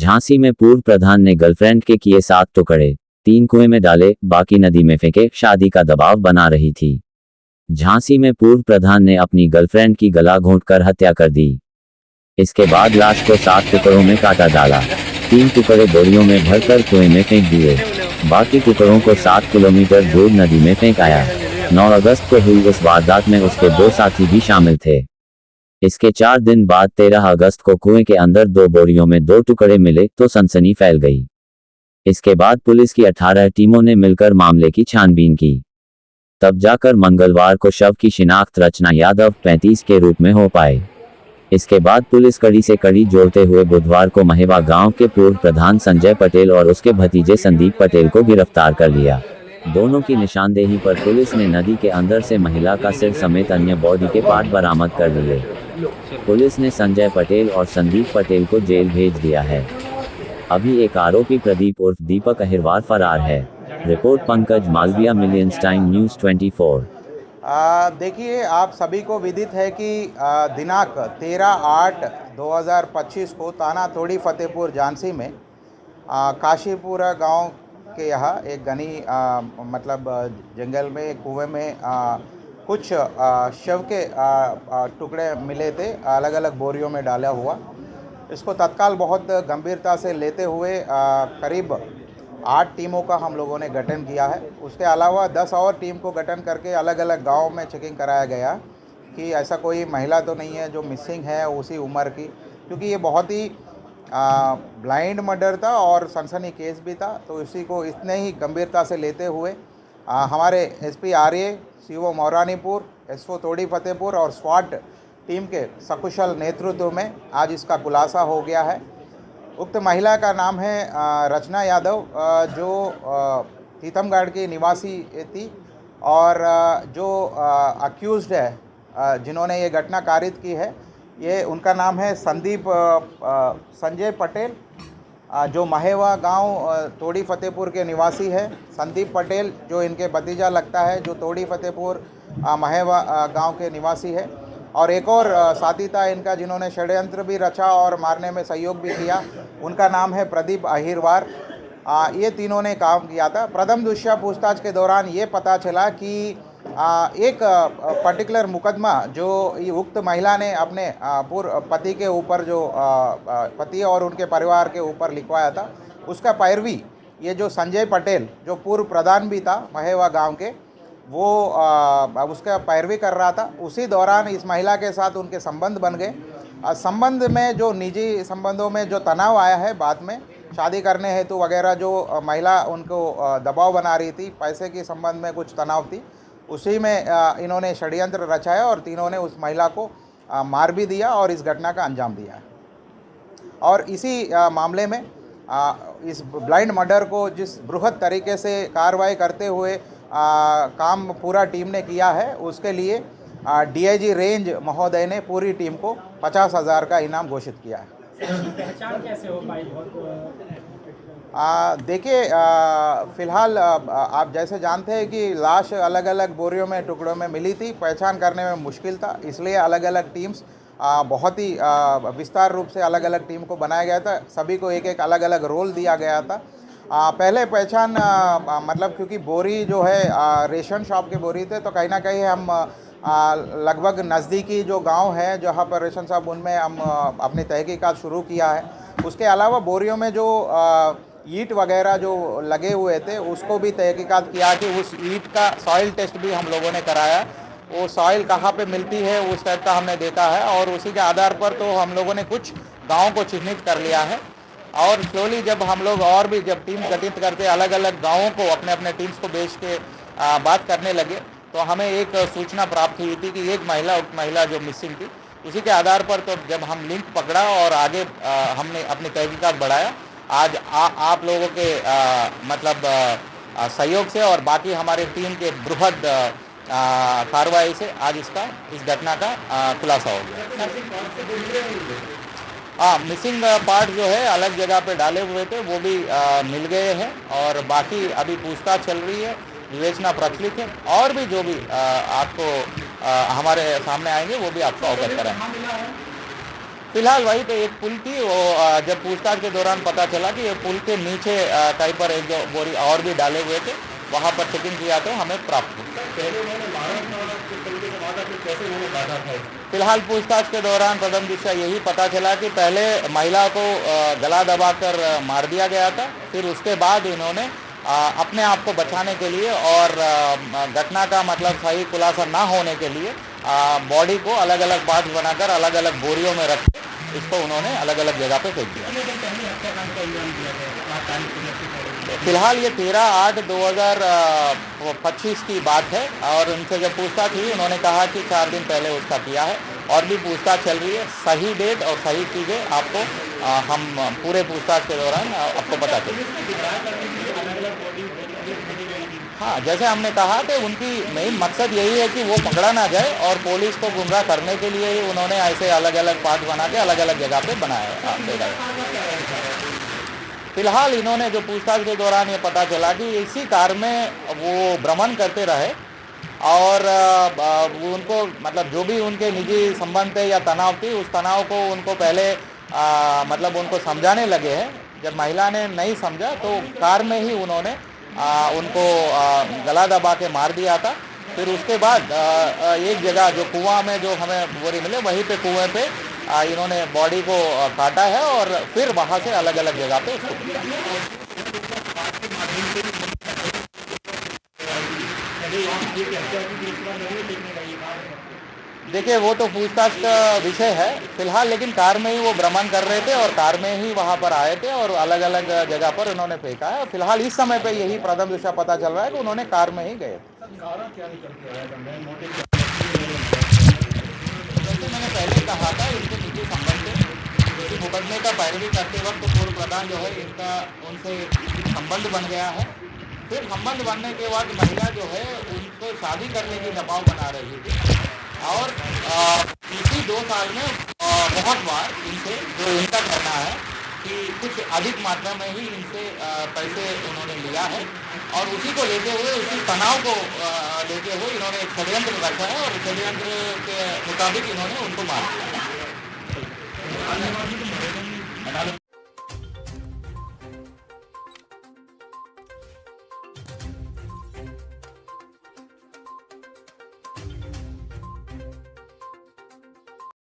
झांसी में पूर्व प्रधान ने गर्लफ्रेंड के किए 7 टुकड़े, 3 कुएं में डाले, बाकी नदी में फेंके, शादी का दबाव बना रही थी। झांसी में पूर्व प्रधान ने अपनी गर्लफ्रेंड की गला घोंटकर हत्या कर दी। इसके बाद लाश को 7 टुकड़ों में काटा डाला, 3 टुकड़े बोरियों में भरकर कुएं में फेंक दिए, बाकी टुकड़ों को 7 किलोमीटर दूर नदी में फेंक आया। 9 अगस्त को हुई इस वारदात में उसके 2 साथी भी शामिल थे। इसके 4 दिन बाद 13 अगस्त को कुएं के अंदर 2 बोरियों में 2 टुकड़े मिले तो सनसनी फैल गई। इसके बाद पुलिस की 18 टीमों ने मिलकर मामले की छानबीन की। तब जाकर मंगलवार को शव की शिनाख्त रचना यादव 35 के रूप में हो पाए। इसके बाद पुलिस कड़ी से कड़ी जोड़ते हुए बुधवार को महेवा गांव के पूर्व प्रधान संजय पटेल और उसके भतीजे संदीप पटेल को गिरफ्तार कर लिया। दोनों की निशानदेही पर पुलिस ने नदी के अंदर से महिला का सिर समेत अन्य बॉडी के पार्ट बरामद कर लिए। पुलिस ने संजय पटेल और संदीप पटेल को जेल भेज दिया है। अभी एक आरोपी प्रदीप उर्फ दीपक अहिरवार फरार है। Report Pankaj Malviya, millions time news 24। देखिए, आप सभी को विदित है कि दिनांक 13/8/2025 को थाना तोड़ी फतेहपुर झांसी में काशीपुरा गांव के यहाँ एक घनी जंगल में कुएं में कुछ शव के टुकड़े मिले थे, अलग अलग बोरियों में डाला हुआ। इसको तत्काल बहुत गंभीरता से लेते हुए करीब 8 टीमों का हम लोगों ने गठन किया है। उसके अलावा 10 और टीम को गठन करके अलग अलग गांव में चेकिंग कराया गया कि ऐसा कोई महिला तो नहीं है जो मिसिंग है उसी उम्र की, क्योंकि ये बहुत ही ब्लाइंड मर्डर था और सनसनी केस भी था। तो इसी को इतने ही गंभीरता से लेते हुए हमारे एसपी आर्य, सीओ मौरानीपुर, एसओ तोड़ी फतेहपुर और स्वाट टीम के सकुशल नेतृत्व में आज इसका खुलासा हो गया है। उक्त महिला का नाम है रचना यादव, जो तीतमगढ़ की निवासी थी, और जो अक्यूज्ड है, जिन्होंने ये घटना कारित की है, ये उनका नाम है संदीप संजय पटेल, जो महेवा गांव तोड़ी फतेहपुर के निवासी है। संदीप पटेल जो इनके भतीजा लगता है, जो तोड़ी फतेहपुर महेवा गांव के निवासी है। और एक और साथी था इनका जिन्होंने षड्यंत्र भी रचा और मारने में सहयोग भी किया, उनका नाम है प्रदीप अहिरवार। ये तीनों ने काम किया था। प्रथम दृष्टया पूछताछ के दौरान ये पता चला कि एक पर्टिकुलर मुकदमा जो उक्त महिला ने अपने पूर्व पति के ऊपर, जो पति और उनके परिवार के ऊपर लिखवाया था, उसका पैरवी ये जो संजय पटेल, जो पूर्व प्रधान भी था महेवा गांव के, वो उसका पैरवी कर रहा था। उसी दौरान इस महिला के साथ उनके संबंध बन गए। संबंध में जो निजी संबंधों में जो तनाव आया है, बाद में शादी करने हेतु वगैरह जो महिला उनको दबाव बना रही थी, पैसे के संबंध में कुछ तनाव थी, उसी में इन्होंने षड्यंत्र रचाया और तीनों ने उस महिला को मार भी दिया और इस घटना का अंजाम दिया है। और इसी मामले में इस ब्लाइंड मर्डर को जिस बृहद तरीके से कार्रवाई करते हुए काम पूरा टीम ने किया है, उसके लिए डीआईजी रेंज महोदय ने पूरी टीम को 50,000 का इनाम घोषित किया है। पहचान कैसे हो पाई? देखिए, फ़िलहाल आप जैसे जानते हैं कि लाश अलग अलग बोरियों में टुकड़ों में मिली थी, पहचान करने में मुश्किल था, इसलिए अलग अलग टीम्स बहुत ही विस्तार रूप से अलग अलग टीम को बनाया गया था। सभी को एक एक अलग अलग रोल दिया गया था। पहले पहचान क्योंकि बोरी जो है रेशन शॉप के बोरी थे, तो कहीं ना कहीं हम लगभग नज़दीकी जो गांव है जहां पर रेशन शॉप, उनमें हम अपनी तहकीकात शुरू किया है। उसके अलावा बोरियों में जो ईंट वगैरह जो लगे हुए थे, उसको भी तहकीकात किया कि उस ईंट का सॉइल टेस्ट भी हम लोगों ने कराया। वो सॉइल कहाँ पे मिलती है उस टाइप का हमने देखा है, और उसी के आधार पर तो हम लोगों ने कुछ गाँव को चिन्हित कर लिया है। और स्लोली जब हम लोग और भी जब टीम गठित करते अलग अलग गाँवों को अपने अपने टीम्स को भेज के बात करने लगे, तो हमें एक सूचना प्राप्त हुई थी कि एक महिला जो मिसिंग थी। उसी के आधार पर तो जब हम लिंक पकड़ा और आगे हमने अपनी तहकीकात बढ़ाया। आज आप लोगों के सहयोग से और बाकी हमारे टीम के बृहद कार्रवाई से आज इस घटना का खुलासा हो गया। मिसिंग पार्ट जो है अलग जगह पे डाले हुए थे, वो भी मिल गए हैं और बाकी अभी पूछताछ चल रही है, विवेचना प्रचलित है, और भी जो भी आपको हमारे सामने आएंगे वो भी आपको अवगत कराएंगे। फिलहाल वहीं पे एक पुल थी, वो जब पूछताछ के दौरान पता चला कि ये पुल के नीचे कहीं पर एक जो बोरी और भी डाले हुए थे, वहाँ पर चेकिंग किया तो हमें प्राप्त हुआ। फिलहाल पूछताछ के दौरान प्रथम दृष्टया यही पता चला कि पहले महिला को गला दबाकर मार दिया गया था, फिर उसके बाद इन्होंने अपने आप को बचाने के लिए और घटना का मतलब सही खुलासा ना होने के लिए बॉडी को अलग अलग पार्ट्स बनाकर अलग अलग बोरियों में रख इसको उन्होंने अलग अलग जगह पे फेंक दिया। फिलहाल ये 13/8/2025 की बात है और उनसे जब पूछताछ हुई उन्होंने कहा कि 4 दिन पहले उसका किया है और भी पूछताछ चल रही है। सही डेट और सही चीज़ें आपको हम पूरे पूछताछ के दौरान आपको पता चलेगी। हाँ, जैसे हमने कहा कि उनकी मेन मकसद यही है कि वो पकड़ा ना जाए और पुलिस को गुमराह करने के लिए ही उन्होंने ऐसे अलग अलग पार्ट बना के अलग अलग जगह पे बनाया। फिलहाल इन्होंने जो पूछताछ के दौरान ये पता चला कि इसी कार में वो भ्रमण करते रहे और उनको मतलब जो भी उनके निजी संबंध थे या तनाव थी, उस तनाव को उनको पहले मतलब उनको समझाने लगे हैं। जब महिला ने नहीं समझा तो कार में ही उन्होंने उनको गला दबा के मार दिया था। फिर उसके बाद एक जगह जो कुआं में जो हमें बोरी मिले वहीं पे कुएं पे इन्होंने बॉडी को काटा है और फिर वहाँ से अलग अलग जगह पे उसको देखिए वो तो पूछताछ का विषय है फिलहाल, लेकिन कार में ही वो भ्रमण कर रहे थे और कार में ही वहाँ पर आए थे और अलग अलग जगह पर उन्होंने फेंका है। फिलहाल इस समय पे यही प्रथम दृष्टया पता चल रहा है कि उन्होंने कार में ही गए। जैसे मैंने पहले कहा था, इनके निजी संबंध थे, क्योंकि मुकदमे का पैरवी करते वक्त पूर्व प्रधान जो है इनका उनसे संबंध बन गया है। फिर संबंध बनने के बाद महिला जो है उनको शादी करने की दबाव बना रही थी और इसी 2 साल में बहुत बार इनसे जो इनका कहना है कि कुछ अधिक मात्रा में ही इनसे पैसे उन्होंने लिया है और उसी को लेते हुए उसी तनाव को लेते हुए इन्होंने एक षड्यंत्र रखा है और षड्यंत्र के मुताबिक इन्होंने उनको मार दिया।